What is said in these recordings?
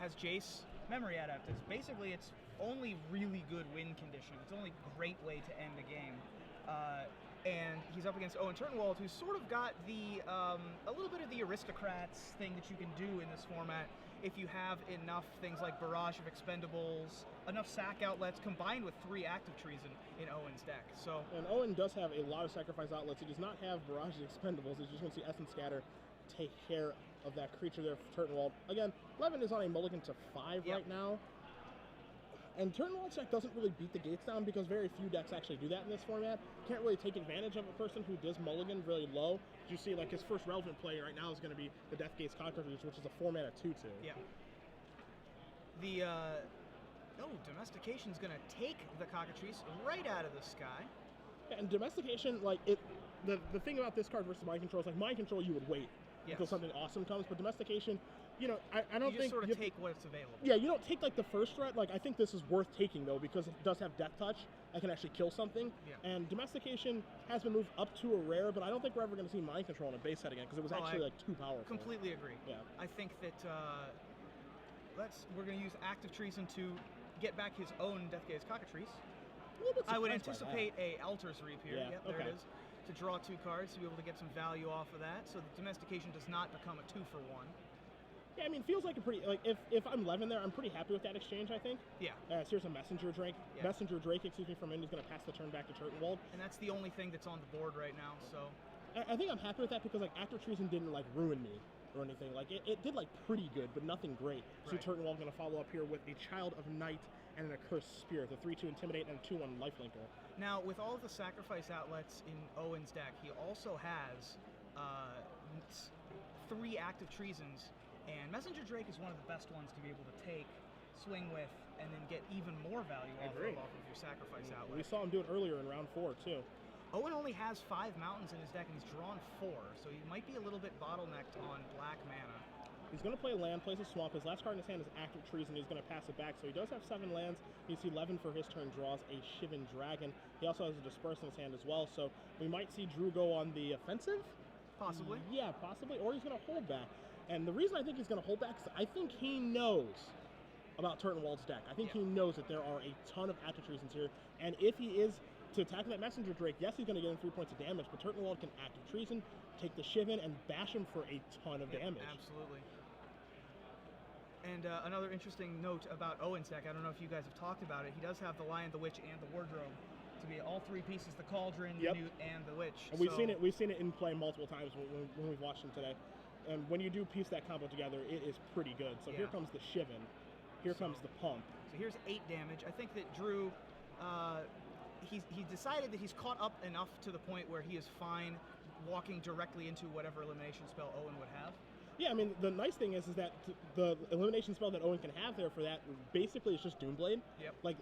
has Jace memory adaptives. Basically, it's only really good win condition. It's only great way to end a game. And he's up against Owen Turtenwald, who's sort of got the a little bit of the aristocrats thing that you can do in this format if you have enough things like Barrage of Expendables, enough sack outlets, combined with 3 active trees in Owen's deck. So, and Owen does have a lot of sacrifice outlets. He does not have Barrage of Expendables. He just wants to see Essence Scatter take care of that creature there for Turtenwald. Again, Levin is on a mulligan to 5 right now. And Turtenwald's deck doesn't really beat the gates down because very few decks actually do that in this format. Can't really take advantage of a person who does mulligan really low. You see, like, his first relevant play right now is going to be the Death Gates Cockatrice, which is a 4-mana 2/2. Yeah. The, Domestication's going to take the Cockatrice right out of the sky. Yeah, and Domestication, like, the thing about this card versus Mind Control is, like, Mind Control you would wait until something awesome comes, but Domestication, I don't think... You just sort of take what's available. Yeah, you don't take, like, the first threat. Like, I think this is worth taking, though, because it does have Death Touch. I can actually kill something. Yeah. And Domestication has been moved up to a rare, but I don't think we're ever going to see Mind Control in a base set again, because it was actually, too powerful. Completely agree. Yeah. I think that we're going to use Active Treason to get back his own Death Gaze Cockatrice. I would anticipate a Altar's Reap here. Yeah, there it is. To draw 2 cards, to be able to get some value off of that, so the Domestication does not become a 2-for-1. Yeah, I mean, feels like a pretty, like, if I'm Levin there, I'm pretty happy with that exchange, I think. Yeah. So here's a Messenger Drake. Yeah. Messenger Drake, from him, is going to pass the turn back to Turtenwald. And that's the only thing that's on the board right now, so... I think I'm happy with that because, like, Active Treason didn't, like, ruin me or anything. Like, it did, like, pretty good, but nothing great. So Turtenwald going to follow up here with a Child of Night and an Accursed Spirit, a 3/2 Intimidate and a 2/1 Lifelinker. Now, with all of the sacrifice outlets in Owen's deck, he also has 3 Active Treasons, and Messenger Drake is one of the best ones to be able to take, swing with, and then get even more value off of your sacrifice outlet. We saw him do it earlier in round 4, too. Owen only has 5 mountains in his deck, and he's drawn 4, so he might be a little bit bottlenecked on black mana. He's going to play land, plays a swamp. His last card in his hand is Active Treason. He's going to pass it back, so he does have 7 lands. You see Levin for his turn draws a Shivan Dragon. He also has a Disperse in his hand as well, so we might see Drew go on the offensive? Possibly. Yeah, possibly, or he's going to hold back. And the reason I think he's going to hold back is I think he knows about Turtenwald's deck. I think he knows that there are a ton of Active Treasons here, and if he is to attack that Messenger Drake, yes, he's going to get him 3 points of damage, but Turtenwald can Active Treason, take the Shivan, and bash him for a ton of damage. Absolutely. And another interesting note about Owen's deck, I don't know if you guys have talked about it, he does have the Lion, the Witch, and the Wardrobe to be all 3 pieces, the Cauldron, the Newt, and the Witch. And we've seen it in play multiple times when we've watched him today. And when you do piece that combo together, it is pretty good. So here comes the Shivan. Here comes the Pump. So here's 8 damage. I think that Drew, he decided that he's caught up enough to the point where he is fine walking directly into whatever elimination spell Owen would have. Yeah, I mean, the nice thing is that the elimination spell that Owen can have there for that basically is just Doomblade. Yep. Like,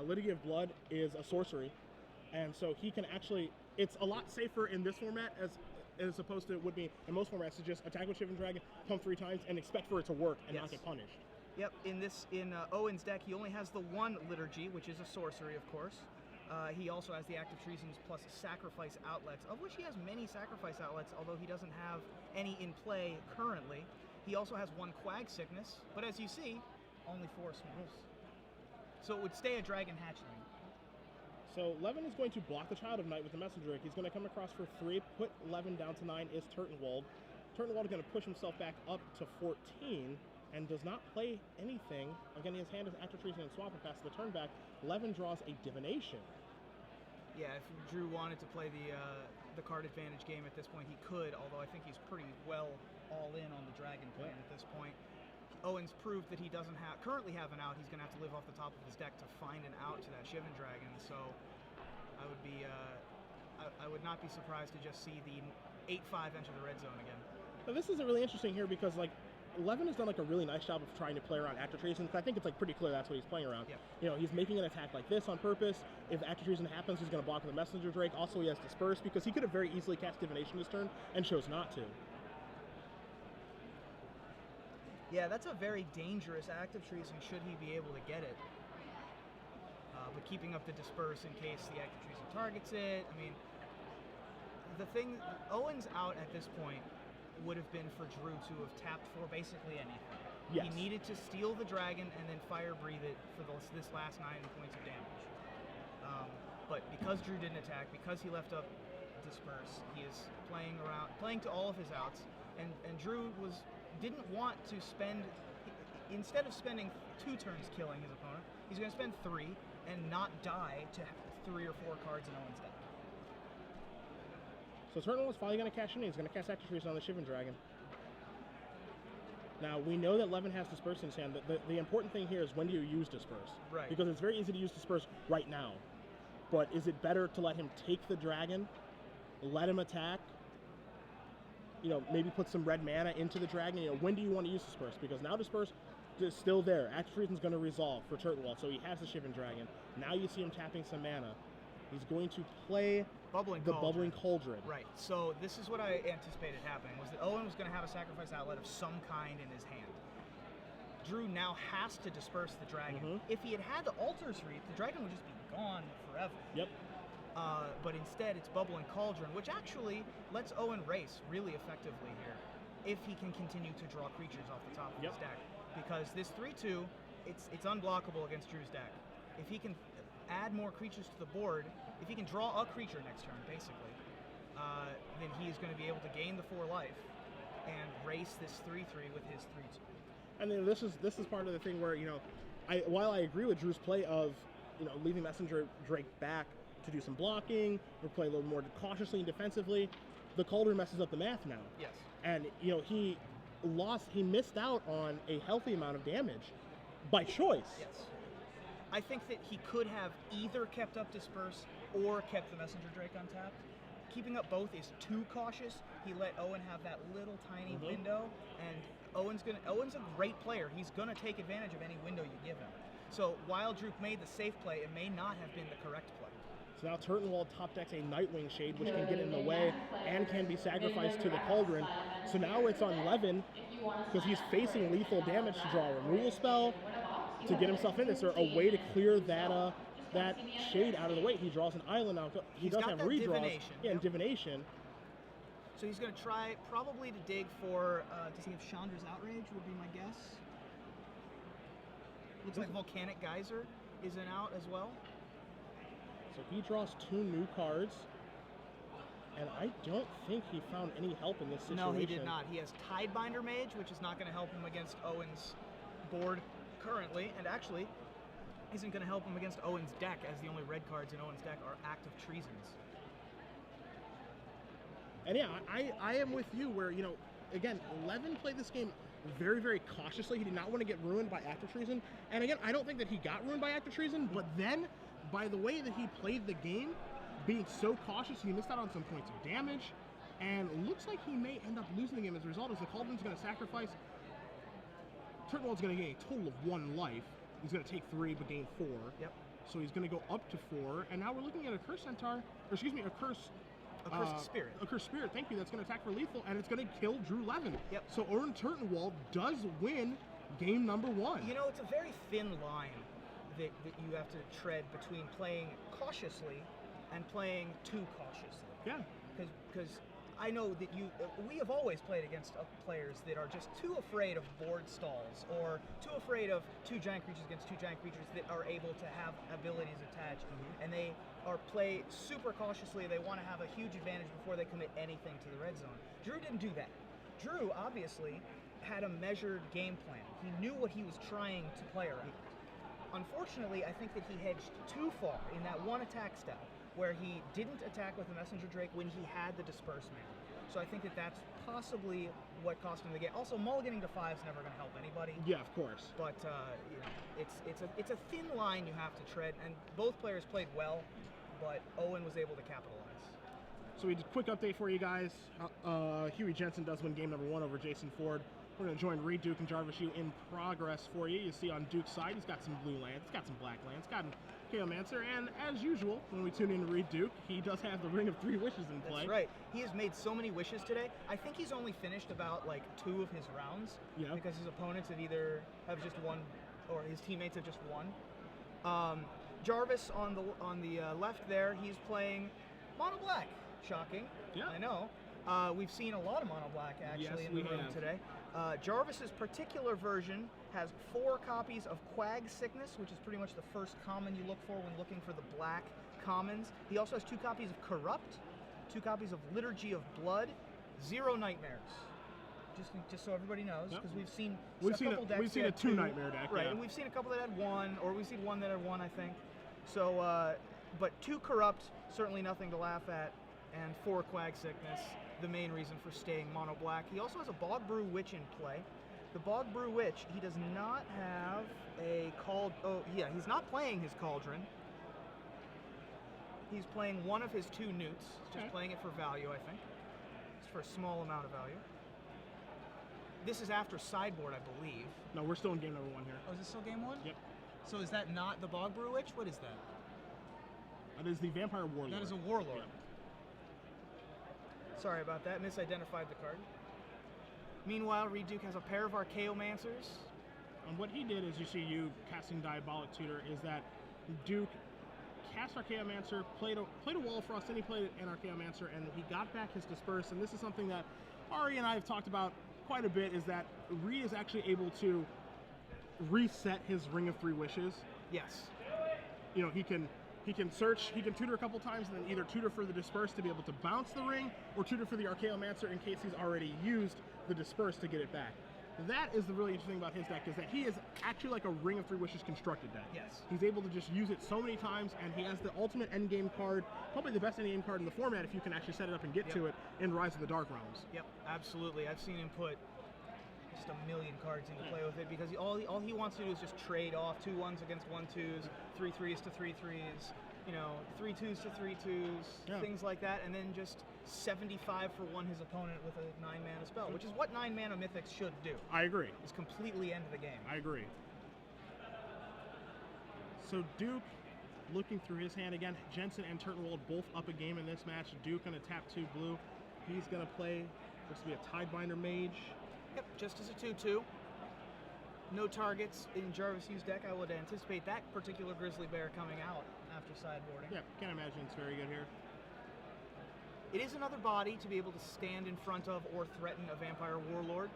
Liturgy of Blood is a sorcery, and so he can actually... It's a lot safer in this format as opposed to it would be in most formats to just attack with Shivan Dragon, pump 3 times, and expect for it to work and not get punished. Yep, in Owen's deck, he only has the 1 Liturgy, which is a sorcery, of course. He also has the Active Treasons plus Sacrifice outlets, of which he has many Sacrifice outlets, although he doesn't have any in play currently. He also has 1 Quag Sickness, but as you see, only 4 Smurfs. So it would stay a Dragon Hatchling. So Levin is going to block the Child of Night with the Messenger. He's going to come across for 3, put Levin down to 9 is Turtenwald. Turtenwald is going to push himself back up to 14 and does not play anything. Again, his hand is Active Treason and Swamp and passes the turn back. Levin draws a Divination. Yeah, if Drew wanted to play the card advantage game at this point, he could, although I think he's pretty well all in on the Dragon plan at this point. Owen's proved that he doesn't currently have an out. He's going to have to live off the top of his deck to find an out to that Shivan Dragon, so I would not be surprised to just see the 8-5 enter the red zone again. Now, this is really interesting here because, like, Levin has done like a really nice job of trying to play around Active Treason. I think it's like pretty clear that's what he's playing around. Yep. You know, he's making an attack like this on purpose. If Active Treason happens, he's going to block with the Messenger Drake. Also, he has Disperse because he could have very easily cast Divination this turn and chose not to. Yeah, that's a very dangerous Active Treason should he be able to get it. But keeping up the Disperse in case the Active Treason targets it. I mean, the thing, Owen's out at this point would have been for Drew to have tapped for basically anything. Yes. He needed to steal the dragon and then fire breathe it for this last 9 points of damage. But because Drew didn't attack, because he left up disperse, he is playing to all of his outs, and Drew didn't want to spend, instead of spending 2 turns killing his opponent, he's going to spend 3 and not die to 3 or 4 cards in Owen's deck. So Turtenwald's finally going to cash in. He's going to cast Active Treason on the Shivan Dragon. Now, we know that Levin has Disperse in his hand. The important thing here is when do you use Disperse? Right. Because it's very easy to use Disperse right now. But is it better to let him take the dragon, let him attack, maybe put some red mana into the dragon? When do you want to use Disperse? Because now Disperse is still there. Active Treason's going to resolve for Turtenwald, so he has the Shivan Dragon. Now you see him tapping some mana. He's going to play Bubbling Cauldron. Right. So this is what I anticipated happening, was that Owen was going to have a sacrifice outlet of some kind in his hand. Drew now has to disperse the dragon. If he had the Altar's Wreath, the dragon would just be gone forever. Yep. But instead, it's Bubbling Cauldron, which actually lets Owen race really effectively here, if he can continue to draw creatures off the top of his deck. Because this 3/2, it's unblockable against Drew's deck. If he can add more creatures to the board, if he can draw a creature next turn, basically, then he is going to be able to gain the 4 life and race this 3/3 with his 3/2. And then this is part of the thing where, while I agree with Drew's play of, leaving Messenger Drake back to do some blocking or play a little more cautiously and defensively, the Cauldron messes up the math now. Yes. And, he missed out on a healthy amount of damage by choice. Yes. I think that he could have either kept up Disperse or kept the Messenger Drake untapped. Keeping up both is too cautious. He let Owen have that little tiny window, and Owen's a great player. He's gonna take advantage of any window you give him. So while Drew made the safe play, it may not have been the correct play. So now Turtenwald top decks a Nightwing Shade, which can get in the way and can be sacrificed to the Cauldron. So now it's on Levin, because he's facing lethal damage to draw a removal spell to get himself in. Is there a way to clear that Shade out of the way? He draws an island now. He does have redraws. Divination. Yeah, and Divination. So he's going to try probably to dig for, does he have Chandra's Outrage would be my guess. Looks like Volcanic Geyser is an out as well. So he draws 2 new cards, and I don't think he found any help in this situation. No, he did not. He has Tidebinder Mage, which is not going to help him against Owen's board currently, and actually isn't going to help him against Owen's deck, as the only red cards in Owen's deck are Active Treasons. And yeah, I am with you where, again, Levin played this game very, very cautiously. He did not want to get ruined by Active Treason. And again, I don't think that he got ruined by Active Treason, but then, by the way that he played the game, being so cautious, he missed out on some points of damage, and looks like he may end up losing the game as a result, as the Cauldron's going to sacrifice. Turtenwald's going to gain a total of 1 life. He's going to take 3, but gain 4. Yep. So he's going to go up to 4, and now we're looking at a Curse Centaur, or excuse me, a Cursed Spirit. A Cursed Spirit, thank you. That's going to attack for lethal, and it's going to kill Drew Levin. Yep. So Owen Turtenwald does win game number 1. It's a very thin line that you have to tread between playing cautiously and playing too cautiously. Yeah. Because I know that we have always played against players that are just too afraid of board stalls, or too afraid of 2 giant creatures against 2 giant creatures that are able to have abilities attached, and they play super cautiously. They want to have a huge advantage before they commit anything to the red zone. Drew didn't do that. Drew obviously had a measured game plan. He knew what he was trying to play around. Unfortunately, I think that he hedged too far in that 1 attack step, where he didn't attack with the Messenger Drake when he had the Disperse mana. So I think that that's possibly what cost him the game. Also, mulliganing to 5 is never going to help anybody. Yeah, of course. But it's a thin line you have to tread, and both players played well, but Owen was able to capitalize. So we did a quick update for you guys. Huey Jensen does win game number 1 over Jason Ford. We're going to join Reed Duke and Jarvis U in progress for you. You see on Duke's side, he's got some blue lands, he's got some black lands, got Chaomancer, and as usual, when we tune in to Reed Duke, he does have the Ring of 3 Wishes in play. That's right. He has made so many wishes today. I think he's only finished about 2 of his rounds, because his opponents have just won, or his teammates have just won. Jarvis on the left there, he's playing mono black. Shocking. Yeah. I know. We've seen a lot of mono black actually in the room today. Jarvis's particular version has 4 copies of Quag Sickness, which is pretty much the first common you look for when looking for the black commons. He also has 2 copies of Corrupt, 2 copies of Liturgy of Blood, 0 Nightmares. Just so everybody knows, because we've seen a couple decks. We've seen a 2 nightmare deck, right? yeah. And we've seen a couple that had 1, or we've seen 1 that had 1, I think. So, but 2 Corrupt, certainly nothing to laugh at, and 4 Quag Sickness, the main reason for staying mono black. He also has a Bog Brew Witch in play. The Bog Brew Witch, he does not have a he's not playing his Cauldron. He's playing one of his 2 newts, just playing it for value, I think. It's for a small amount of value. This is after sideboard, I believe. No, we're still in game number 1 here. Oh, is this still game 1? Yep. So is that not the Bog Brew Witch? What is that? That is the Vampire Warlord. That is a Warlord. Yep. Sorry about that, misidentified the card. Meanwhile, Reed Duke has a pair of Archaeomancers. And what he did is, you see you casting Diabolic Tutor, is that Duke cast Archaeomancer, played a Wall of Frost, then he played an Archaeomancer, and he got back his Disperse. And this is something that Ari and I have talked about quite a bit, is that Reed is actually able to reset his Ring of 3 Wishes. Yes. You know, he can search, he can tutor a couple times, and then either tutor for the Disperse to be able to bounce the ring, or tutor for the Archaeomancer in case he's already used the Disperse to get it back. That is the really interesting about his deck, is that he is actually like a Ring of 3 Wishes constructed deck. Yes. He's able to just use it so many times, and he has the ultimate endgame card, probably the best endgame card in the format if you can actually set it up and get to it in Rise of the Dark Realms. Yep, absolutely. I've seen him put just a million cards into play with it, because all he wants to do is just trade off 2 1s against 1 2s, 3 3s to 3 3s, you know, 3 2s to 3 2s, things like that, and then just 75 for 1 his opponent with a 9 mana spell, which is what 9 mana mythics should do. I agree. It's completely end the game. I agree. So Duke, looking through his hand again, Jensen and Turtenwald both up a game in this match. Duke gonna tap 2 blue. He's gonna play, looks to be a Tidebinder Mage. Yep, just as a 2/2. No targets in Jarvis Hughes' deck. I would anticipate that particular Grizzly Bear coming out after sideboarding. Yeah, can't imagine it's very good here. It is another body to be able to stand in front of or threaten a Vampire Warlord.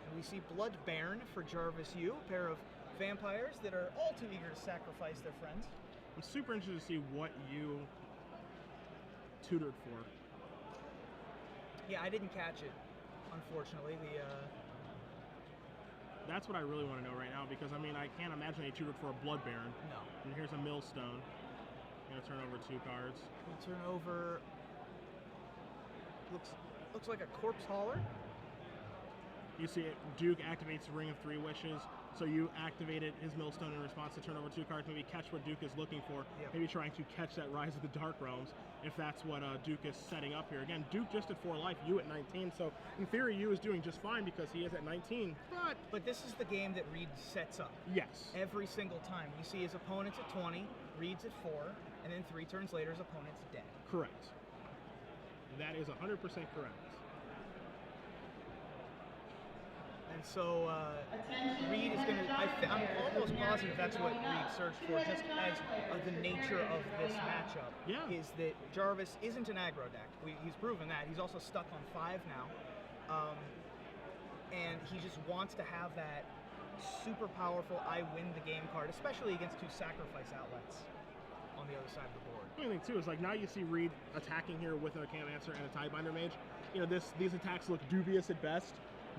And we see Blood Baron for Jarvis Hugh, a pair of vampires that are all too eager to sacrifice their friends. I'm super interested to see what you tutored for. Yeah, I didn't catch it, unfortunately. That's what I really want to know right now, because I mean, I can't imagine he tutored for a Blood Baron. No. And here's a Millstone. Gonna turn over 2 cards. We'll turn over. Looks like a Corpse Hauler. You see it, Duke activates Ring of 3 Wishes, so you activated his Millstone in response to turn over 2 cards, maybe catch what Duke is looking for, maybe trying to catch that Rise of the Dark Realms, if that's what Duke is setting up here. Again, Duke just at 4 life, you at 19, so in theory you is doing just fine because he is at 19, But this is the game that Reed sets up. Yes. Every single time. You see his opponent's at 20, Reed's at 4, and then 3 turns later his opponent's dead. Correct. That is 100% correct. And so Reed is going to, I'm almost positive that's what Reed searched for, just as the nature of this matchup, is that Jarvis isn't an aggro deck. He's proven that. He's also stuck on 5 now. And he just wants to have that super powerful I win the game card, especially against 2 sacrifice outlets on the other side of the board. The only thing too is, like, now you see Reed attacking here with an Archaeomancer and a Tidebinder Mage. You know, these attacks look dubious at best.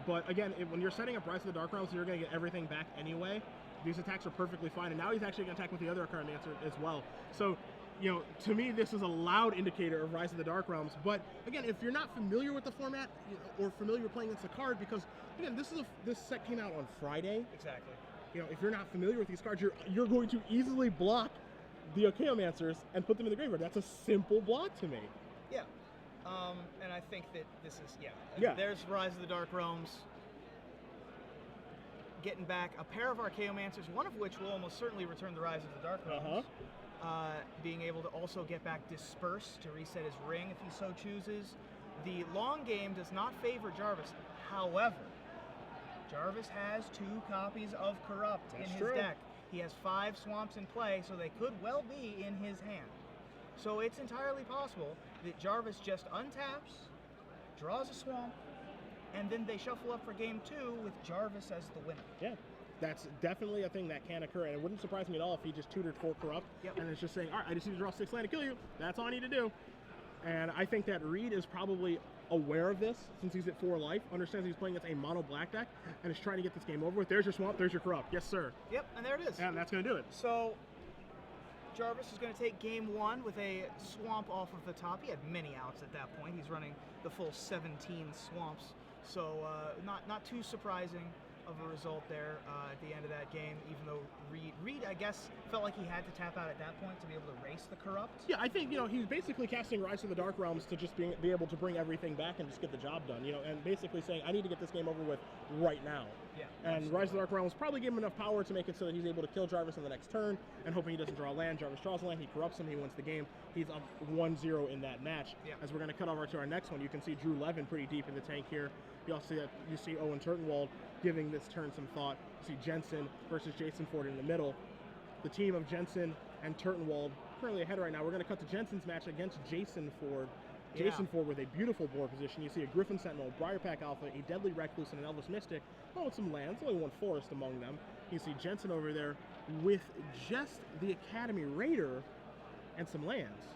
But again, when you're setting up Rise of the Dark Realms, you're going to get everything back anyway. These attacks are perfectly fine, and now he's actually going to attack with the other Archaeomancer as well. So, you know, to me, this is a loud indicator of Rise of the Dark Realms. But again, if you're not familiar with the format, or familiar with playing against the card, because again, this set came out on Friday. Exactly. You know, if you're not familiar with these cards, you're going to easily block the Archaeomancers and put them in the graveyard. That's a simple block to me. Yeah. And I think that this is, there's Rise of the Dark Realms. Getting back a pair of Archaeomancers, one of which will almost certainly return the Rise of the Dark Realms. Being able to also get back Disperse to reset his ring if he so chooses. The long game does not favor Jarvis. However, Jarvis has 2 copies of Corrupt in his deck. He has 5 swamps in play, so they could well be in his hand. So it's entirely possible that Jarvis just untaps, draws a swamp, and then they shuffle up for game 2 with Jarvis as the winner. Yeah. That's definitely a thing that can occur, and it wouldn't surprise me at all if he just tutored 4 corrupt, and it's just saying, all right, I just need to draw 6 land to kill you. That's all I need to do. And I think that Reed is probably aware of this since he's at 4 life, understands he's playing against a mono black deck, and is trying to get this game over with. There's your swamp, there's your corrupt. Yes, sir. Yep, and there it is. And that's going to do it. So Jarvis is going to take game 1 with a swamp off of the top. He had many outs at that point. He's running the full 17 swamps, so not too surprising of a result there at the end of that game, even though Reed, I guess, felt like he had to tap out at that point to be able to race the corrupt. Yeah, I think, he's basically casting Rise to the Dark Realms to just be able to bring everything back and just get the job done, and basically saying, I need to get this game over with right now. Yeah. And absolutely. Rise to the Dark Realms probably give him enough power to make it so that he's able to kill Jarvis in the next turn, and hoping he doesn't draw a land. Jarvis draws a land, he corrupts him, he wins the game. He's up 1-0 in that match. Yeah. As we're going to cut over to our next one, you can see Drew Levin pretty deep in the tank here. You see Owen Turtenwald giving this turn some thought. You see Jensen versus Jason Ford in the middle. The team of Jensen and Turtenwald currently ahead right now. We're going to cut to Jensen's match against Jason Ford. Yeah. Jason Ford with a beautiful board position. You see a Griffin Sentinel, Briarpack Alpha, a Deadly Recluse, and an Elvis Mystic. Oh, with some lands, only one forest among them. You see Jensen over there with just the Academy Raider and some lands.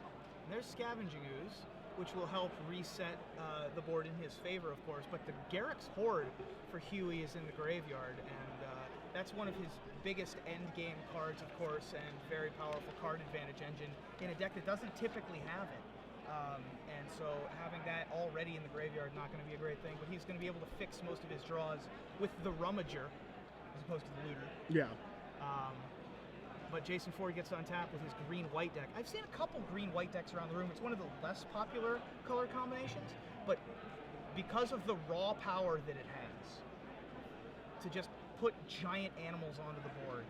There's Scavenging Ooze, which will help reset the board in his favor, of course. But the Garrick's Horde for Huey is in the graveyard, and that's one of his biggest end-game cards, of course, and very powerful card advantage engine in a deck that doesn't typically have it. And so having that already in the graveyard not going to be a great thing, but he's going to be able to fix most of his draws with the Rummager as opposed to the Looter. Yeah. But Jason Ford gets on tap with his green-white deck. I've seen a couple green-white decks around the room. It's one of the less popular color combinations, but because of the raw power that it has to just put giant animals onto the board,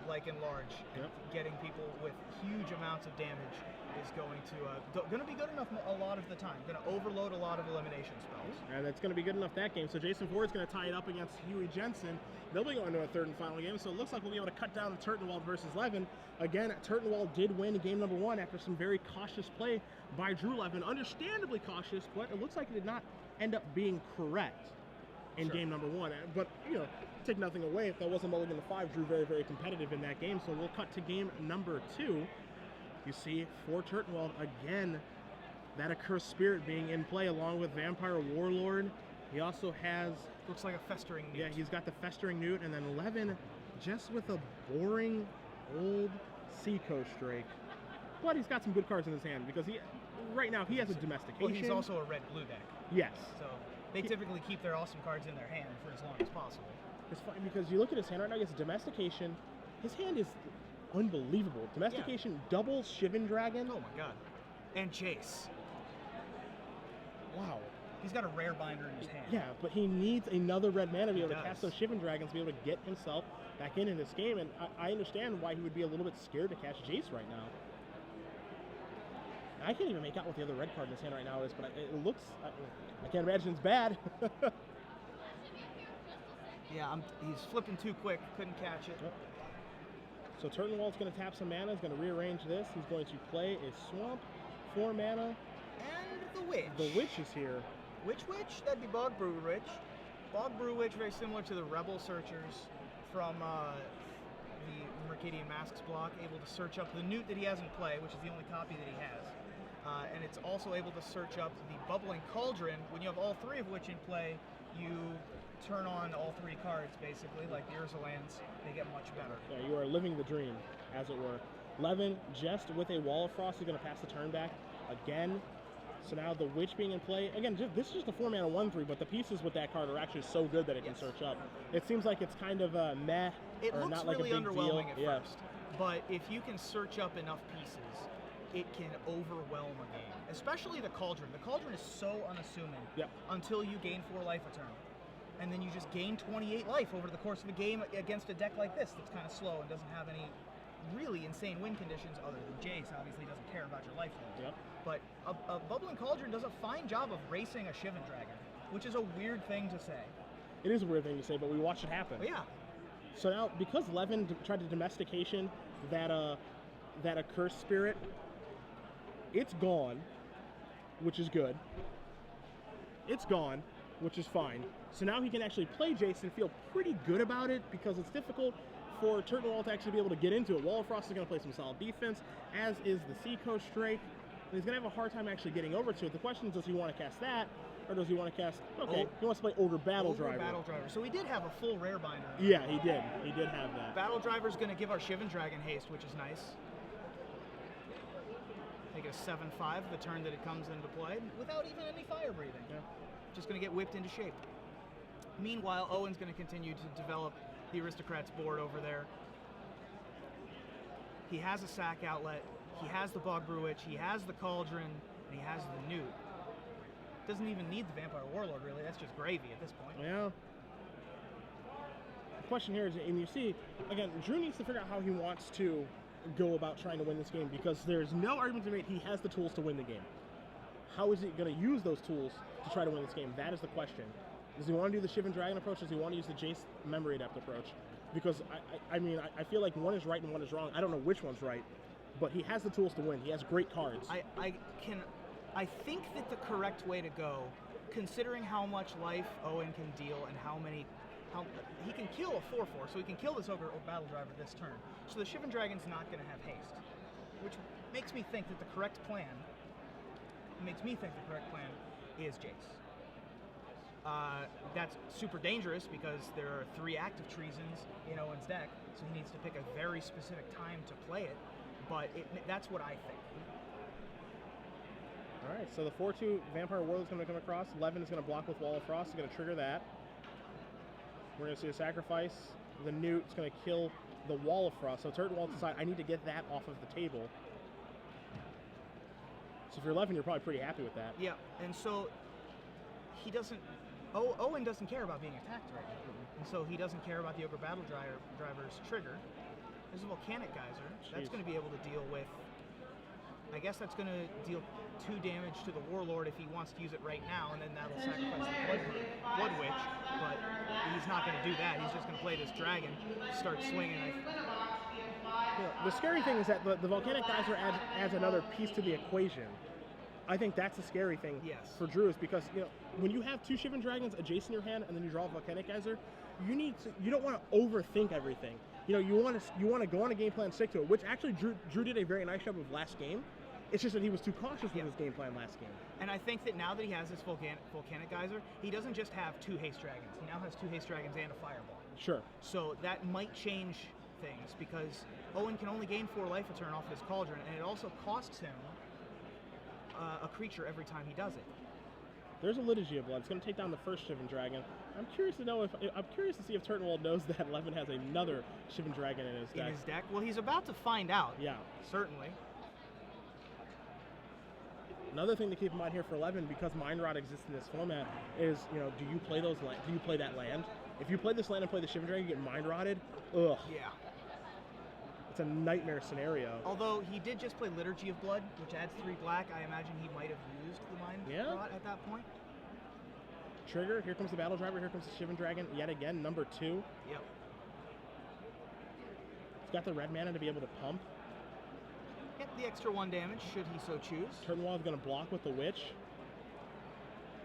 like in large, and getting people with huge amounts of damage is going to be good enough a lot of the time. Going to overload a lot of elimination spells. And that's going to be good enough that game. So Jason Ford's going to tie it up against Huey Jensen. They'll be going to a third and final game, so it looks like we'll be able to cut down to Turtenwald versus Levin. Again, Turtenwald did win game number 1 after some very cautious play by Drew Levin. Understandably cautious, but it looks like it did not end up being correct in game number 1. But, take nothing away. If that wasn't mulligan to 5, Drew very, very competitive in that game. So we'll cut to game number 2. You see, for Turtenwald, again, that Accursed Spirit being in play along with Vampire Warlord. He also has... Looks like a Festering Newt. Yeah, he's got the Festering Newt, and then Levin just with a boring old Seacoast Drake. But he's got some good cards in his hand because right now he has a Domestication. Well, he's also a red-blue deck. Yes. So they typically keep their awesome cards in their hand for as long as possible. It's funny because you look at his hand right now, he has a Domestication. His hand is unbelievable. Domestication, double Shivan Dragon. Oh my god. And Jace. Wow. He's got a rare binder in his hand. Yeah, but he needs another red mana to be able to cast those Shivan Dragons to be able to get himself back in this game. And I understand why he would be a little bit scared to cast Jace right now. I can't even make out what the other red card in his hand right now is, but it looks... I can't imagine it's bad. Yeah, he's flipping too quick. Couldn't catch it. Yep. So Turtenwald's going to tap some mana. He's going to rearrange this. He's going to play a Swamp, 4 mana. And the Witch. The Witch is here. Which Witch? That'd be Bog Brew Witch. Bog Brew Witch, very similar to the Rebel Searchers from the Mercadian Masks block, able to search up the Newt that he has in play, which is the only copy that he has. And it's also able to search up the Bubbling Cauldron. When you have all 3 of which in play, you turn on all 3 cards, basically, like the Urza lands. They get much better. Yeah, you are living the dream, as it were. Levin, just with a Wall of Frost, is going to pass the turn back again. So now the Witch being in play. Again, this is just a 4-mana 1/3, but the pieces with that card are actually so good that it can search up. It seems like it's kind of meh, it or looks not like really a big underwhelming deal. at first, but if you can search up enough pieces, it can overwhelm a game. Especially the Cauldron. The Cauldron is so unassuming until you gain 4 life a turn. And then you just gain 28 life over the course of a game against a deck like this that's kind of slow and doesn't have any really insane win conditions other than Jace. Obviously doesn't care about your life load. But a Bubbling Cauldron does a fine job of racing a Shivan Dragon, which is a weird thing to say. It is a weird thing to say, but we watched it happen. But yeah. So now, because Levin tried to Domestication that Accursed Spirit, it's gone, which is good. It's gone, which is fine. So now he can actually play Jason, feel pretty good about it, because it's difficult for Turtenwald to actually be able to get into it. Wall of Frost is going to play some solid defense, as is the Seacoast Drake. And he's going to have a hard time actually getting over to it. The question is, does he want to cast that, or does he want to cast... Okay, he wants to play Ogre Battle Driver. Battle Driver. So we did have a full rare binder. Yeah, he did. He did have that. Battle Driver's going to give our Shivan Dragon haste, which is nice. Make it a 7/5 the turn that it comes into play, without even any fire breathing. Yeah. Just going to get whipped into shape. Meanwhile, Owen's going to continue to develop the Aristocrats board over there. He has a sack outlet, he has the Bog Brewitch, he has the Cauldron, and he has the Newt. Doesn't even need the Vampire Warlord, really. That's just gravy at this point. Yeah. The question here is, and you see, again, Drew needs to figure out how he wants to go about trying to win this game, because there's no argument to be made he has the tools to win the game. How is he going to use those tools to try to win this game? That is the question. Does he want to do the Shivan Dragon approach? Does he want to use the Jace Memory Adept approach? Because, I feel like one is right and one is wrong. I don't know which one's right, but he has the tools to win. He has great cards. I think that the correct way to go, considering how much life Owen can deal and how he can kill a 4/4, so he can kill this Ogre or Battle Driver this turn. So the Shivan Dragon's not going to have haste, which makes me think that the correct plan is Jace. That's super dangerous because there are 3 active treasons in Owen's deck, so he needs to pick a very specific time to play it, but that's what I think. All right, so the 4/2 Vampire Warlord is going to come across. Levin is going to block with Wall of Frost. He's going to trigger that. We're going to see a sacrifice. The Newt is going to kill the Wall of Frost. So Turtenwald decides, I need to get that off of the table. So if you're Levin, you're probably pretty happy with that. Yeah, and so he doesn't... Owen doesn't care about being attacked right now. And so he doesn't care about the Ogre Battle Driver's trigger. There's a Volcanic Geyser. That's going to be able to deal with... I guess that's going to deal 2 damage to the Warlord if he wants to use it right now, and then that'll sacrifice the Blood Witch, but he's not going to do that. He's just going to play this dragon, start swinging. The scary thing is that the Volcanic Geyser adds another piece to the equation. I think that's the scary thing for Drew, is because when you have 2 Shivan Dragons adjacent your hand and then you draw a Volcanic Geyser, you don't want to overthink everything. You want to go on a game plan and stick to it, which actually Drew did a very nice job of last game. It's just that he was too cautious with his game plan last game. And I think that now that he has this Volcanic Geyser, he doesn't just have 2 Haste Dragons. He now has 2 Haste Dragons and a Fireball. Sure. So that might change things, because Owen can only gain 4 life a turn off his Cauldron, and it also costs him a creature every time he does it. There's a Liturgy of Blood. It's going to take down the first Shivan Dragon. I'm curious to see if Turtenwald knows that Levin has another Shivan Dragon in his deck. In his deck? Well, he's about to find out. Yeah. Certainly. Another thing to keep in mind here for Levin, because Mind Rot exists in this format, is do you play that land? If you play this land and play the Shivan Dragon, you get Mind Rotted. Ugh. Yeah. It's a nightmare scenario. Although he did just play Liturgy of Blood, which adds 3 black, I imagine he might have used the Mind Rot at that point. Trigger. Here comes the Battle Driver. Here comes the Shivan Dragon. Yet again, number 2. Yep. It's got the red mana to be able to pump. Get the extra 1 damage, should he so choose. Turtenwald is going to block with the Witch.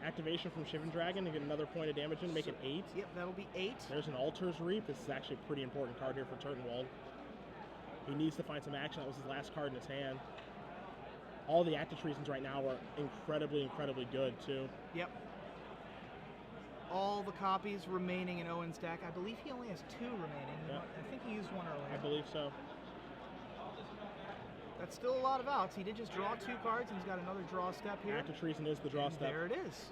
Activation from Shivan Dragon to get another point of damage and make it 8. Yep, that'll be 8. There's an Altar's Reap. This is actually a pretty important card here for Turtenwald. He needs to find some action. That was his last card in his hand. All the active treasons right now are incredibly, incredibly good, too. Yep. All the copies remaining in Owen's deck. I believe he only has 2 remaining. Yep. I think he used 1 earlier. I believe so. That's still a lot of outs. He did just draw 2 cards, and he's got another draw step here. Active treason is the draw step. There it is.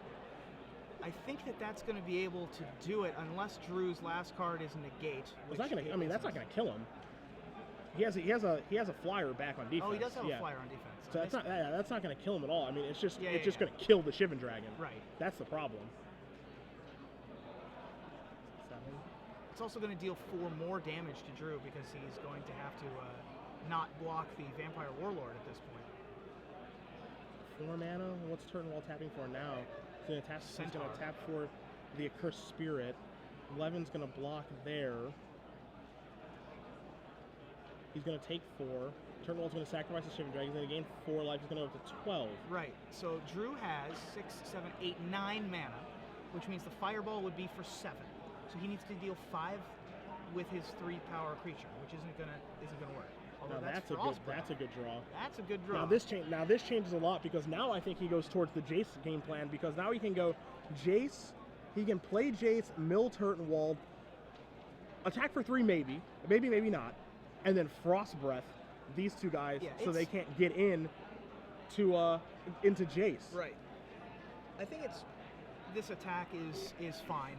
I think that that's going to be able to do it, unless Drew's last card is negate. That's not going to kill him. He has a flyer back on defense. Oh, he does have a flyer on defense. So that's not going to kill him at all. I mean, it's just going to kill the Shivan Dragon. Right. That's the problem. 7. It's also going to deal 4 more damage to Drew, because he's going to have to not block the Vampire Warlord at this point. 4 mana. What's Turtenwald tapping for now? He's going to tap for the Accursed Spirit. Levin's going to block there. He's going to take 4. Turtenwald's going to sacrifice the Shivan Dragons, and gain 4 life. He's going to go up to 12. Right. So Drew has 6, 7, 8, 9 mana, which means the Fireball would be for 7. So he needs to deal 5 with his 3 power creature, which isn't gonna work. Although Now that's a good draw. That's a good draw. Now this changes a lot, because now I think he goes towards the Jace game plan, because now he can go Jace. He can play Jace, mill Turtenwald, attack for 3 maybe not, and then Frost Breath these 2 guys so they can't get in to into Jace. Right. I think this attack is fine.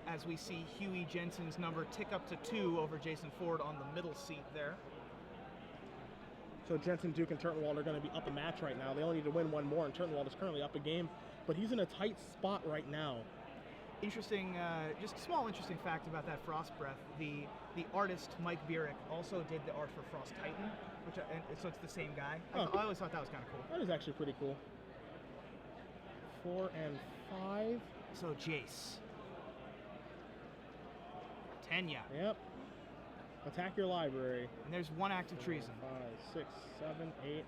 As we see Huey Jensen's number tick up to 2 over Jason Ford on the middle seat there. So Jensen, Duke, and Turtenwald are going to be up a match right now. They only need to win 1 more, and Turtenwald is currently up a game, but he's in a tight spot right now. Interesting, just a small interesting fact about that Frost Breath. The artist Mike Bierick also did the art for Frost Titan, so it's the same guy. I always thought that was kind of cool. That is actually pretty cool. 4 and 5. So Jace. Tenya. Yep. Attack your library. And there's 1 active treason. 5, 6, 7, 8, 9,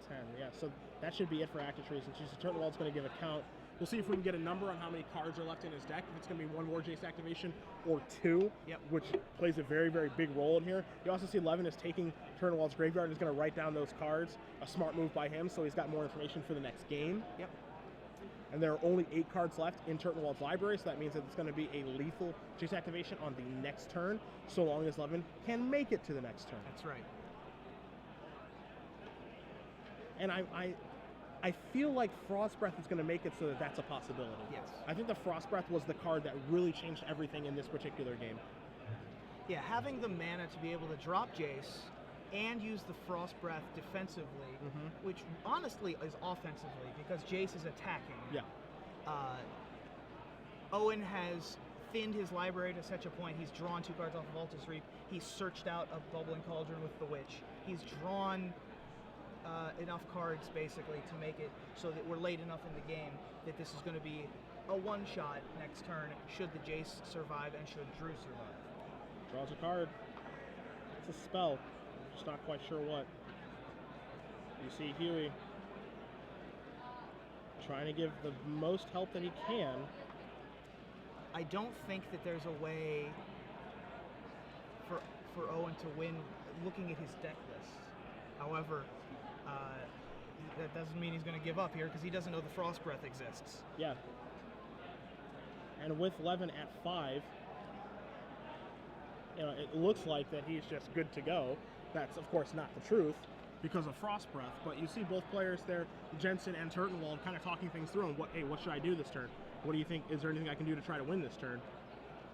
10. Yeah, so that should be it for active treason. Turtenwald's going to give a count. We'll see if we can get a number on how many cards are left in his deck. If it's going to be 1 more Jace activation or 2, which plays a very, very big role in here. You also see Levin is taking Turtenwald's graveyard and is going to write down those cards. A smart move by him, so he's got more information for the next game. Yep. And there are only 8 cards left in Turtenwald's library, so that means that it's going to be a lethal Jace activation on the next turn, so long as Levin can make it to the next turn. That's right. And I feel like Frost Breath is going to make it so that that's a possibility. Yes. I think the Frost Breath was the card that really changed everything in this particular game. Yeah, having the mana to be able to drop Jace and use the Frost Breath defensively, which honestly is offensively, because Jace is attacking. Yeah. Owen has thinned his library to such a point he's drawn 2 cards off of Altus Reap. He's searched out a Bubbling Cauldron with the Witch. He's drawn enough cards basically to make it so that we're late enough in the game that this is going to be a one-shot next turn should the Jace survive and should Drew survive. Draws a card. It's a spell. Just not quite sure what. You see Huey trying to give the most help that he can. I don't think that there's a way for Owen to win looking at his deck list. However, that doesn't mean he's going to give up here because he doesn't know the Frost Breath exists. Yeah. And with Levin at 5, it looks like that he's just good to go. That's, of course, not the truth because of Frost Breath, but you see both players there, Jensen and Turtenwald, kind of talking things through and what should I do this turn? What do you think? Is there anything I can do to try to win this turn?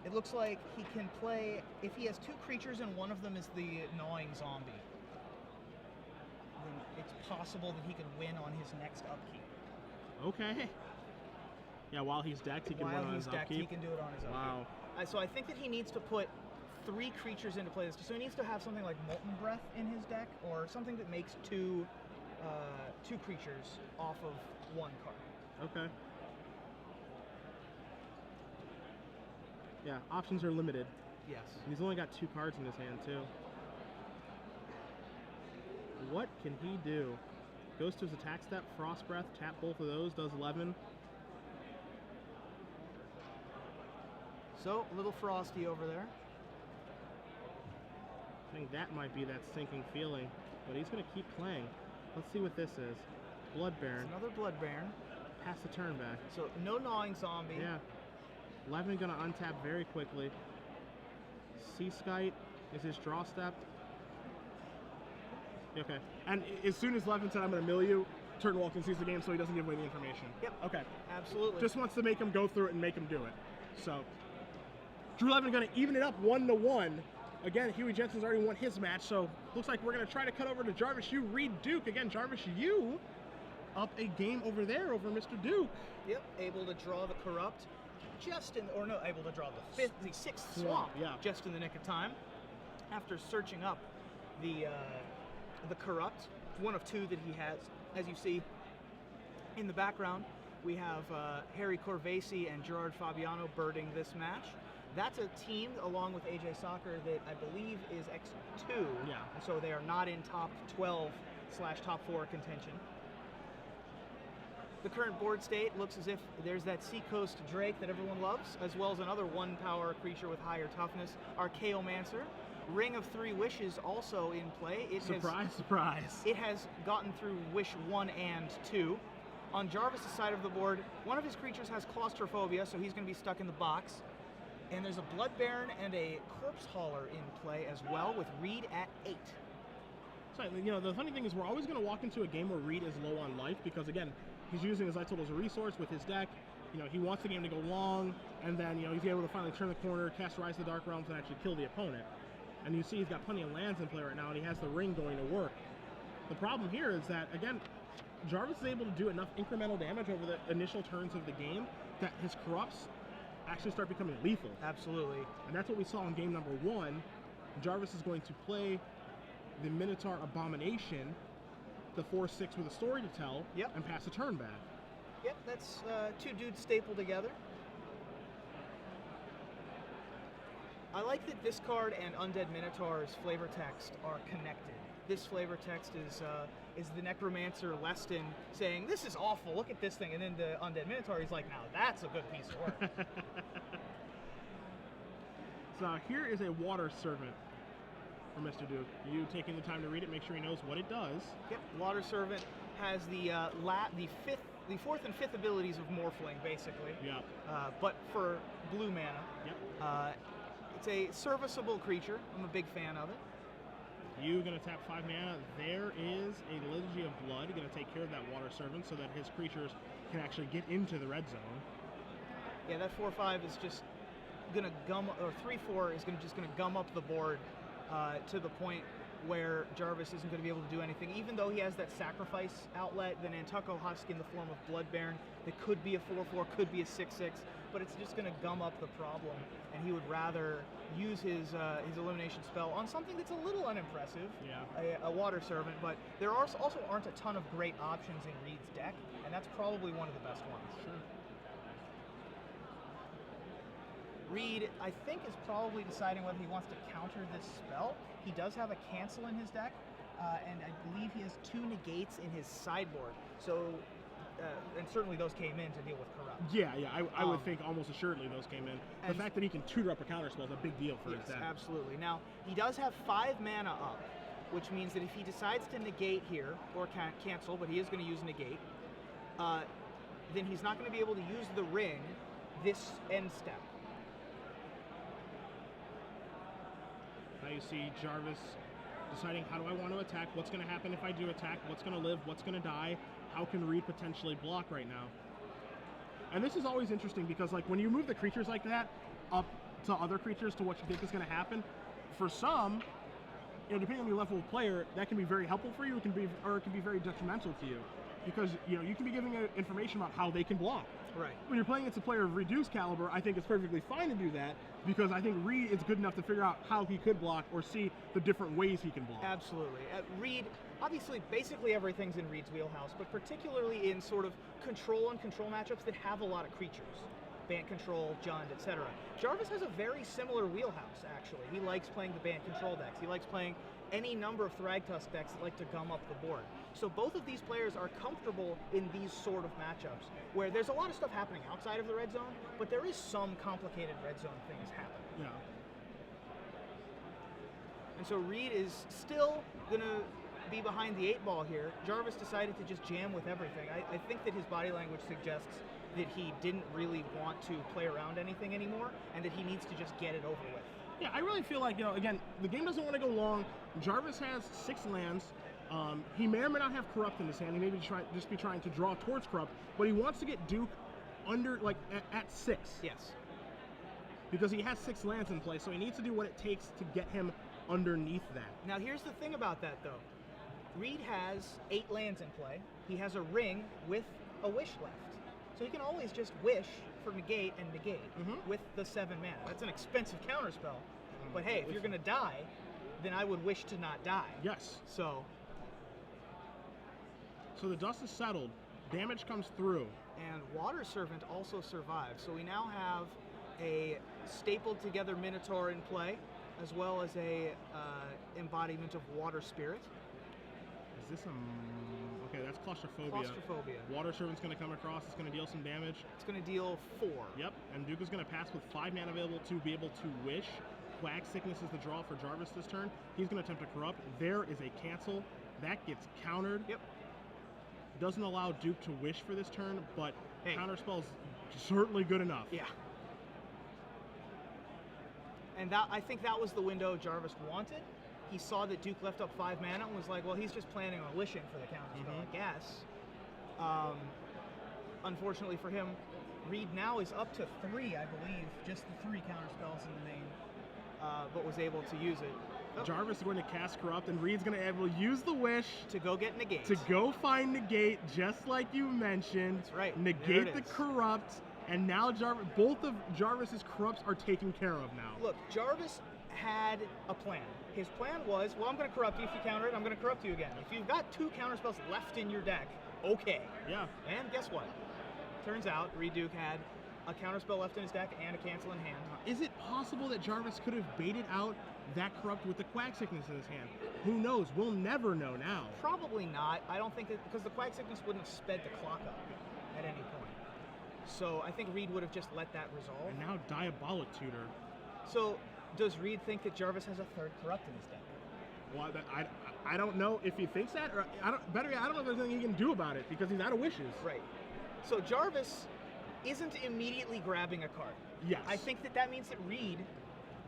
It looks like he can play, if he has 2 creatures and one of them is the Gnawing Zombie, then it's possible that he can win on his next upkeep. Okay. Yeah, while he's decked, he can win on his upkeep. He can do it on his upkeep. Wow. So I think that he needs to put 3 creatures into play. So he needs to have something like Molten Breath in his deck, or something that makes 2 creatures off of 1 card. Okay. Yeah, options are limited. Yes. And he's only got 2 cards in his hand, too. What can he do? Goes to his attack step, Frost Breath, tap both of those, does 11. So, a little frosty over there. I think that might be that sinking feeling, but he's going to keep playing. Let's see what this is. Blood Baron. It's another Blood Baron. Pass the turn back. So, no Gnawing Zombie. Yeah. Levin going to untap very quickly. Sea Skite is his draw step. Okay. And as soon as Levin said, I'm going to mill you, Turtenwald can seize the game so he doesn't give away the information. Yep. Okay. Absolutely. Just wants to make him go through it and make him do it. So, Drew Levin going to even it up 1-1. Again, Huey Jensen's already won his match, so looks like we're going to try to cut over to Jarvis Yu, Reed Duke. Again, Jarvis Yu up a game over there over Mr. Duke. Yep. Able to draw the Corrupt. Able to draw the 6th swamp, just in the nick of time. After searching up the Corrupt, one of 2 that he has. As you see in the background, we have Harry Corvasi and Gerard Fabiano birding this match. That's a team, along with AJ Soccer, that I believe is X2. Yeah. And so they are not in top 12/top 4 contention. The current board state looks as if there's that Seacoast Drake that everyone loves, as well as another 1-power creature with higher toughness, Archaeomancer. Ring of 3 Wishes also in play. Surprise. It has gotten through Wish 1 and 2. On Jarvis' side of the board, one of his creatures has claustrophobia, so he's going to be stuck in the box. And there's a Blood Baron and a Corpse Hauler in play as well, with Reed at 8. So, the funny thing is we're always going to walk into a game where Reed is low on life because, again, he's using his Ice as a resource with his deck. He wants the game to go long, and then, he's able to finally turn the corner, cast Rise of the Dark Realms, and actually kill the opponent. And you see he's got plenty of lands in play right now, and he has the ring going to work. The problem here is that, again, Jarvis is able to do enough incremental damage over the initial turns of the game that his corrupts actually start becoming lethal. Absolutely. And that's what we saw in game number 1. Jarvis is going to play the Minotaur Abomination, the 4/6 with a story to tell, and pass a turn back. Yep, that's 2 dudes stapled together. I like that this card and Undead Minotaur's flavor text are connected. This flavor text is the Necromancer Leston saying, "This is awful, look at this thing," and then the Undead Minotaur is like, "Now that's a good piece of work." So here is a Water Servant for Mr. Duke. You taking the time to read it, make sure he knows what it does. Yep, Water Servant has the 4th and 5th abilities of Morphling, basically. Yeah. But for blue mana. Yep. It's a serviceable creature. I'm a big fan of it. You're going to tap 5 mana. There is a Liturgy of Blood. You're going to take care of that Water Servant so that his creatures can actually get into the red zone. Yeah, that 4/5 is just going to gum, or 3/4 is just going to gum up the board to the point where Jarvis isn't going to be able to do anything. Even though he has that sacrifice outlet, the Nantucket Husk in the form of Blood Baron, that could be a 4/4, could be a 6/6, but it's just going to gum up the problem, and he would rather use his elimination spell on something that's a little unimpressive, a Water Servant, but there also aren't a ton of great options in Reed's deck, and that's probably one of the best ones. Sure. Reed, I think, is probably deciding whether he wants to counter this spell. He does have a cancel in his deck, and I believe he has 2 negates in his sideboard. So, and certainly those came in to deal with Corrupt. Yeah, I would think almost assuredly those came in. The fact that he can tutor up a counterspell is a big deal for his deck. Absolutely. Now, he does have 5 mana up, which means that if he decides to negate here, or cancel, but he is going to use negate, then he's not going to be able to use the ring this end step. Now you see Jarvis deciding, how do I want to attack? What's going to happen if I do attack? What's going to live? What's going to die? How can Reed potentially block right now? And this is always interesting because, like, when you move the creatures like that up to other creatures to what you think is going to happen, for some, depending on your level of player, that can be very helpful for you. It can be very detrimental to you because you can be giving information about how they can block. Right. When you're playing against a player of reduced caliber, I think it's perfectly fine to do that because I think Reed is good enough to figure out how he could block or see the different ways he can block. Absolutely. Reed, obviously, basically everything's in Reed's wheelhouse, but particularly in sort of control and control matchups that have a lot of creatures. Band control, Jund, etc. Jarvis has a very similar wheelhouse, actually. He likes playing the band control decks. He likes playing any number of Thragtusk decks that like to gum up the board. So both of these players are comfortable in these sort of matchups, where there's a lot of stuff happening outside of the red zone, but there is some complicated red zone things happening. Yeah. And so Reed is still going to be behind the 8 ball here. Jarvis decided to just jam with everything. I think that his body language suggests that he didn't really want to play around anything anymore, and that he needs to just get it over with. Yeah, I really feel like, again, the game doesn't want to go long. Jarvis has 6 lands. He may or may not have Corrupt in his hand. He may just be trying to draw towards Corrupt, but he wants to get Duke under, like, at 6. Yes. Because he has 6 lands in play, so he needs to do what it takes to get him underneath that. Now, here's the thing about that, though. Reed has 8 lands in play. He has a ring with a wish left. So he can always just wish for negate and negate with the 7 mana. That's an expensive counterspell. But hey, if you're going to die, then I would wish to not die. Yes. So the dust is settled. Damage comes through. And Water Servant also survives. So we now have a stapled together Minotaur in play, as well as a embodiment of Water Spirit. Is this a... Okay, that's Claustrophobia. Claustrophobia. Water Servant's going to come across. It's going to deal some damage. It's going to deal 4. Yep, and Duke is going to pass with 5 mana available to be able to wish. Quag Sickness is the draw for Jarvis this turn. He's going to attempt to corrupt. There is a cancel. That gets countered. Yep. Doesn't allow Duke to wish for this turn, but hey. Counterspell's certainly good enough. Yeah. And that, I think that was the window Jarvis wanted. He saw that Duke left up 5 mana and was like, well, he's just planning on wishing for the counterspell, I guess. Unfortunately for him, Reed now is up to 3, I believe, just the 3 counterspells in the main, but was able to use it. Oh. Jarvis is going to cast Corrupt, and Reed's going to be able to use the wish to go get Negate. To go find Negate, just like you mentioned. That's right. Negate the Corrupt, and now both of Jarvis's Corrupts are taken care of now. Look, Jarvis had a plan. His plan was, well, I'm going to corrupt you if you counter it, I'm going to corrupt you again. If you've got 2 counterspells left in your deck, okay. Yeah. And guess what? Turns out Reed Duke had a counterspell left in his deck and a cancel in hand. Is it possible that Jarvis could have baited out that Corrupt with the Quag Sickness in his hand? Who knows? We'll never know now. Probably not. I don't think that, because the Quag Sickness wouldn't have sped the clock up at any point. So I think Reed would have just let that resolve. And now Diabolic Tutor. So does Reed think that Jarvis has a 3rd Corrupt in his deck? Well, I don't know if he thinks that, or I don't know if there's anything he can do about it, because he's out of wishes. Right. So Jarvis isn't immediately grabbing a card. Yes. I think that means that Reed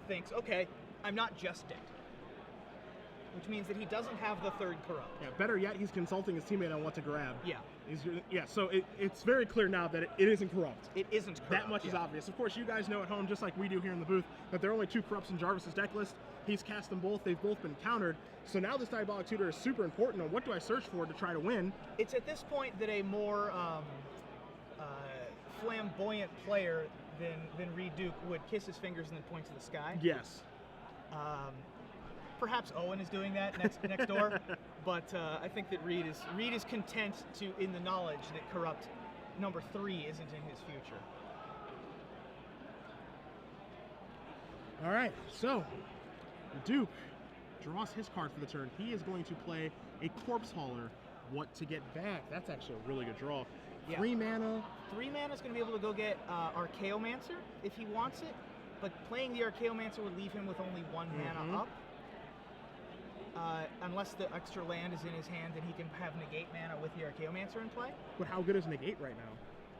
thinks, okay, I'm not just dead. Which means that he doesn't have the 3rd Corrupt. Yeah, better yet, he's consulting his teammate on what to grab. Yeah. So it's very clear now that it isn't Corrupt. It isn't Corrupt. That much is obvious. Of course, you guys know at home, just like we do here in the booth, that there are only 2 Corrupts in Jarvis's deck list. He's cast them both. They've both been countered. So now this Diabolic Tutor is super important on what do I search for to try to win. It's at this point that a more flamboyant player than Reed Duke would kiss his fingers and then point to the sky. Yes. Perhaps Owen is doing that next door, but I think that Reed is content in the knowledge that Corrupt number 3 isn't in his future. All right, so Duke draws his card for the turn. He is going to play a Corpse Hauler. What to get back? That's actually a really good draw. Yeah. 3 mana. 3 mana is going to be able to go get Archaeomancer if he wants it, but playing the Archaeomancer would leave him with only 1 mana up. Unless the extra land is in his hand, then he can have Negate mana with the Archaeomancer in play. But how good is Negate right now?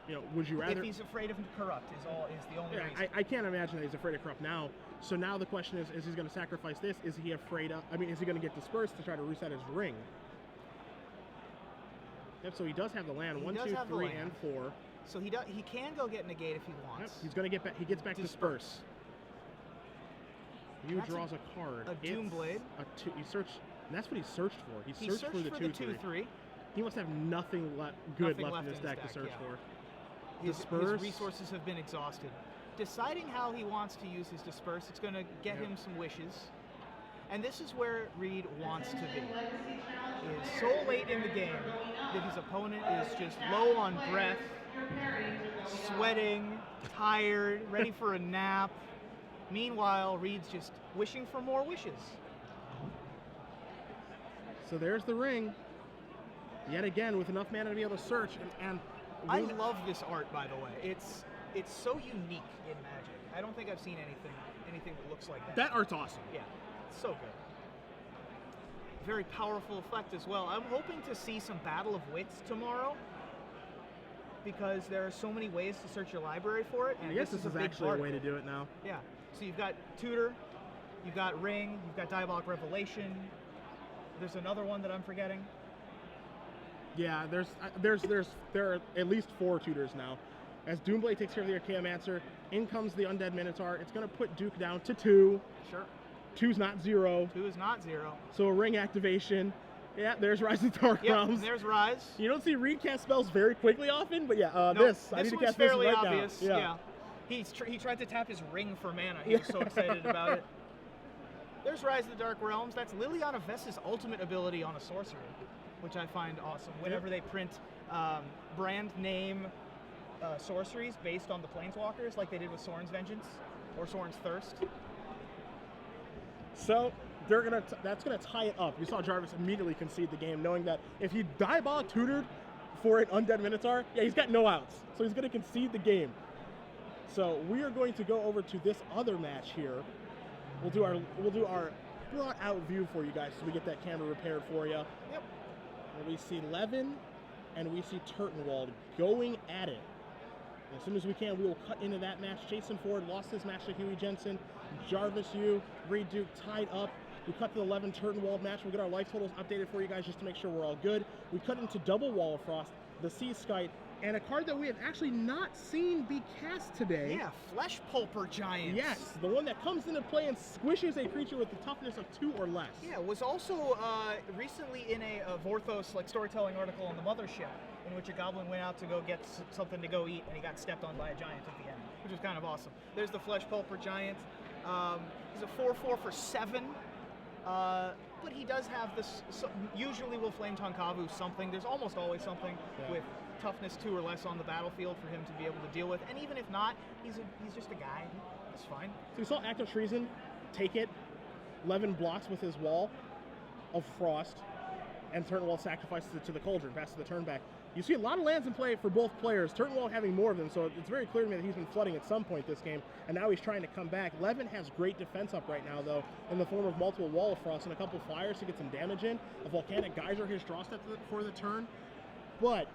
You know, would you rather? If he's afraid of Corrupt is the only reason. I can't imagine that he's afraid of Corrupt now. So now the question is he going to sacrifice this? Is he afraid of? I mean, is he going to get dispersed to try to reset his ring? Yep. So he does have the land. 1, 2, 3, and 4. So he can go get Negate if he wants. Yep. He's going to get back. He gets back Disperse. You draws a card. A Doomblade. He searched. And that's what he searched for. He searched for the 2/3. He must have nothing good left in his deck to search for. His resources have been exhausted. Deciding how he wants to use his Disperse, it's going to get him some wishes. And this is where Reed wants to be. He is so late in the game that his opponent is just low on breath, sweating, tired, ready for a nap. Meanwhile, Reed's just wishing for more wishes. So there's the ring. Yet again, with enough mana to be able to search. And I love this art, by the way. It's so unique in Magic. I don't think I've seen anything that looks like that. That art's awesome. Yeah, it's so good. Very powerful effect as well. I'm hoping to see some Battle of Wits tomorrow, because there are so many ways to search your library for it. And I guess this is actually a way to do it now. Yeah. So you've got Tutor, you've got Ring, you've got Diabolic Revelation. There's another one that I'm forgetting. Yeah, there are at least 4 tutors now. As Doomblade takes care of the Archaeomancer, in comes the Undead Minotaur. It's going to put Duke down to 2. Sure. 2's not 0. 2 is not 0. So a ring activation. Yeah, there's Rise of the Dark Realms. There's Rise. You don't see Reed cast spells very quickly often, but yeah, no, I need to cast fairly this right obvious. now. Yeah. He tried to tap his ring for mana. He was so excited about it. There's Rise of the Dark Realms. That's Liliana Vess's ultimate ability on a sorcery, which I find awesome. Whenever they print brand name sorceries based on the Planeswalkers, like they did with Sorin's Vengeance, or Soren's Thirst. So that's gonna tie it up. You saw Jarvis immediately concede the game, knowing that if he diabolic tutored for an Undead Minotaur, yeah, he's got no outs. So he's gonna concede the game. So we are going to go over to this other match here. We'll do our brought out view for you guys so we get that camera repaired for you. Yep. And we see Levin and we see Turtenwald going at it. As soon as we can, we will cut into that match. Jason Ford lost his match to Huey Jensen. Jarvis Yu, Reed Duke tied up. We cut to the Levin Turtenwald match. We'll get our life totals updated for you guys just to make sure we're all good. We cut into double Wall of Frost, the Sea Skite, and a card that we have actually not seen be cast today. Yeah, Flesh Pulper Giants. Yes, the one that comes into play and squishes a creature with the toughness of 2 or less. Yeah, was also recently in a Vorthos storytelling article on the Mothership, in which a goblin went out to go get something to go eat, and he got stepped on by a giant at the end, which was kind of awesome. There's the Flesh Pulper Giant. He's a 4/4 for 7, but he does have this. Usually, will Flame Tonkavu something. There's almost always something with toughness 2 or less on the battlefield for him to be able to deal with. And even if not, he's just a guy. It's fine. So we saw Act of Treason take it. Levin blocks with his Wall of Frost, and Turtenwald sacrifices it to the Cauldron, passes the turn back. You see a lot of lands in play for both players, Turtenwald having more of them, so it's very clear to me that he's been flooding at some point this game, and now he's trying to come back. Levin has great defense up right now, though, in the form of multiple Wall of Frost and a couple flyers to get some damage in. A Volcanic Geyser his draw step for the turn, but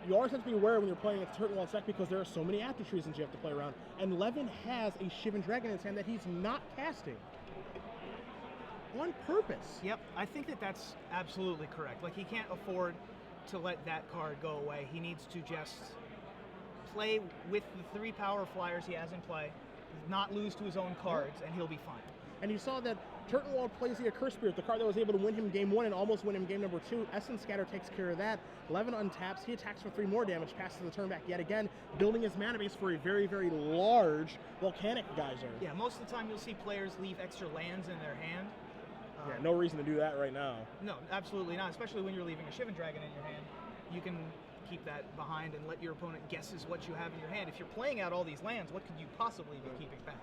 you always have to be aware when you're playing against Turtenwald's deck because there are so many Active Treasons you have to play around, and Levin has a Shivan Dragon in his hand that he's not casting. On purpose. Yep, I think that's absolutely correct. Like, he can't afford to let that card go away. He needs to just play with the 3 power flyers he has in play, not lose to his own cards, and he'll be fine. And you saw that Turtenwald plays the Accursed Spirit, the card that was able to win him game 1 and almost win him game number 2. Essence Scatter takes care of that. Levin untaps, he attacks for 3 more damage, passes the turn back yet again, building his mana base for a very, very large Volcanic Geyser. Yeah, most of the time you'll see players leave extra lands in their hand. Yeah, no reason to do that right now. No, absolutely not, especially when you're leaving a Shivan Dragon in your hand. You can keep that behind and let your opponent guesses what you have in your hand. If you're playing out all these lands, what could you possibly be keeping back?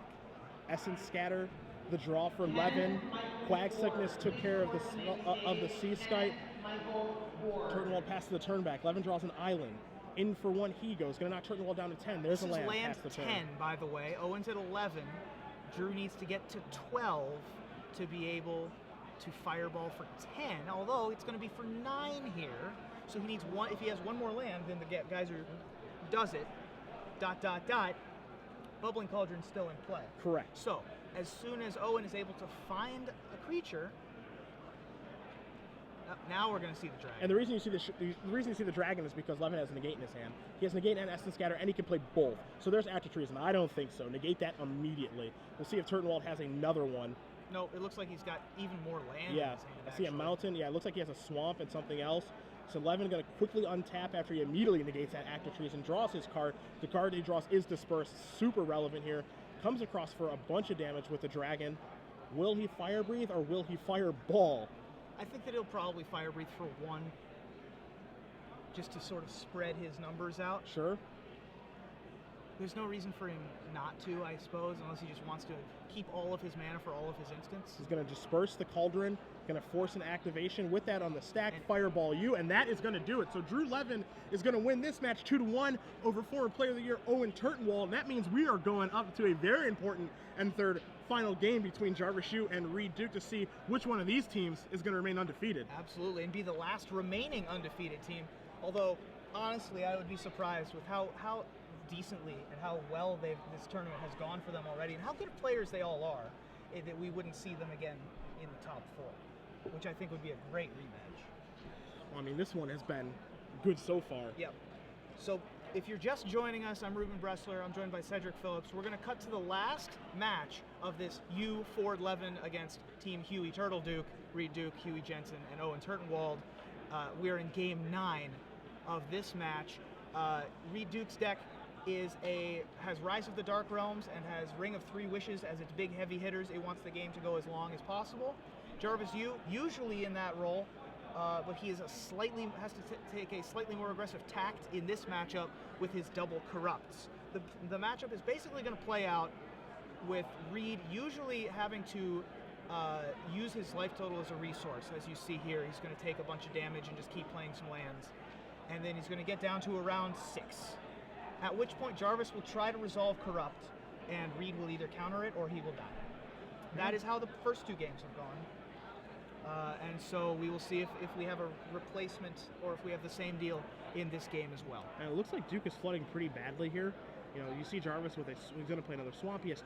Essence Scatter, the draw for Levin. Quag Sickness took care of the Sea Skite. Turtenwald passes the turn back. Levin draws an island. In for 1 he goes. Gonna knock Turtenwald down to 10. There's a land. Land past the 10, turn. by the way. Owen's at 11. Drew needs to get to 12 to be able to fireball for 10, although it's going to be for 9 here. So he needs 1. If he has 1 more land, then the Geyser does it. ... Bubbling Cauldron's still in play. Correct. So as soon as Owen is able to find a creature, now we're going to see the dragon. And the reason you see the dragon is because Levin has negate in his hand. He has negate and Essence Scatter, and he can play both. So there's Active Treason. I don't think so. Negate that immediately. We'll see if Turtenwald has another one. No, it looks like he's got even more land in Yeah, his hand, I see a mountain. Yeah, it looks like he has a swamp and something else. So Levin going to quickly untap after he immediately negates that Active Treason, draws his card. The card he draws is Disperse, super relevant here. Comes across for a bunch of damage with the dragon. Will he Fire Breathe or will he Fireball? I think that he'll probably Fire Breathe for 1, just to sort of spread his numbers out. Sure. There's no reason for him not to, I suppose, unless he just wants to keep all of his mana for all of his instants. He's going to disperse the Cauldron, going to force an activation with that on the stack, Fireball you, and that is going to do it. So Drew Levin is going to win this match 2-1 over former Player of the Year Owen Turtenwald, and that means we are going up to a very important and third final game between Jarvis Yu and Reed Duke to see which one of these teams is going to remain undefeated. Absolutely, and be the last remaining undefeated team. Although, honestly, I would be surprised with how decently and how well this tournament has gone for them already, and how good players they all are, that we wouldn't see them again in the top 4, which I think would be a great rematch. Well, I mean, this one has been good so far. Yep. So if you're just joining us, I'm Ruben Bressler. I'm joined by Cedric Phillips. We're going to cut to the last match of this Ford Levin against Team Huey Turtle Duke, Reed Duke, Huey Jensen, and Owen Turtenwald. We're in game 9 of this match. Reed Duke's deck has Rise of the Dark Realms and has Ring of 3 Wishes as its big heavy hitters. It wants the game to go as long as possible. Jarvis Yu, usually in that role, but he is has to take a slightly more aggressive tact in this matchup with his double Corrupts. The matchup is basically going to play out with Reed usually having to use his life total as a resource. As you see here, he's going to take a bunch of damage and just keep playing some lands. And then he's going to get down to around 6. At which point Jarvis will try to resolve Corrupt, and Reed will either counter it or he will die. That is how the first 2 games have gone. And so we will see if we have a replacement or if we have the same deal in this game as well. And it looks like Duke is flooding pretty badly here. You know, you see Jarvis with he's going to play another Swamp. He has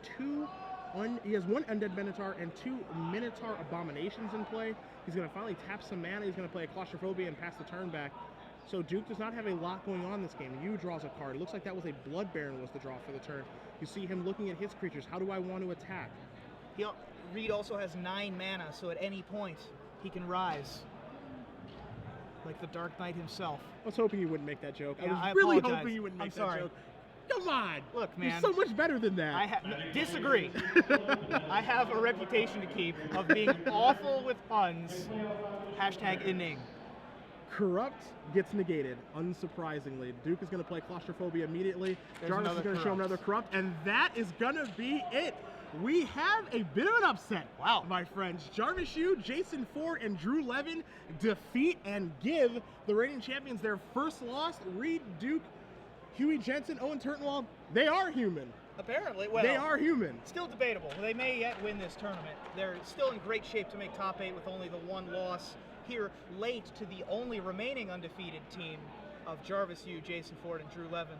he has 1 Undead Minotaur and 2 Minotaur Abominations in play. He's going to finally tap some mana. He's going to play a Claustrophobia and pass the turn back. So Duke does not have a lot going on this game. Yu draws a card. It looks like that was a Blood Baron was the draw for the turn. You see him looking at his creatures. How do I want to attack? Reed also has 9 mana, so at any point he can rise. Like the Dark Knight himself. I was hoping you wouldn't make that joke. Yeah, I was really apologize. hoping you wouldn't make I'm sorry. that joke. Come on! Look, man. You're so much better than that. I disagree. I have a reputation to keep of being awful with puns. Hashtag inning. Corrupt gets negated, unsurprisingly. Duke is going to play Claustrophobia immediately. Jarvis is going to show him another Corrupt, and that is going to be it. We have a bit of an upset, wow, my friends. Jarvis Yu, Jason Ford, and Drew Levin defeat and give the reigning champions their first loss. Reed, Duke, Huey Jensen, Owen Turtenwald, they are human. Apparently, well, they are human. Still debatable. They may yet win this tournament. They're still in great shape to make top 8 with only the 1 loss here late to the only remaining undefeated team of Jarvis Yu, Jason Ford, and Drew Levin.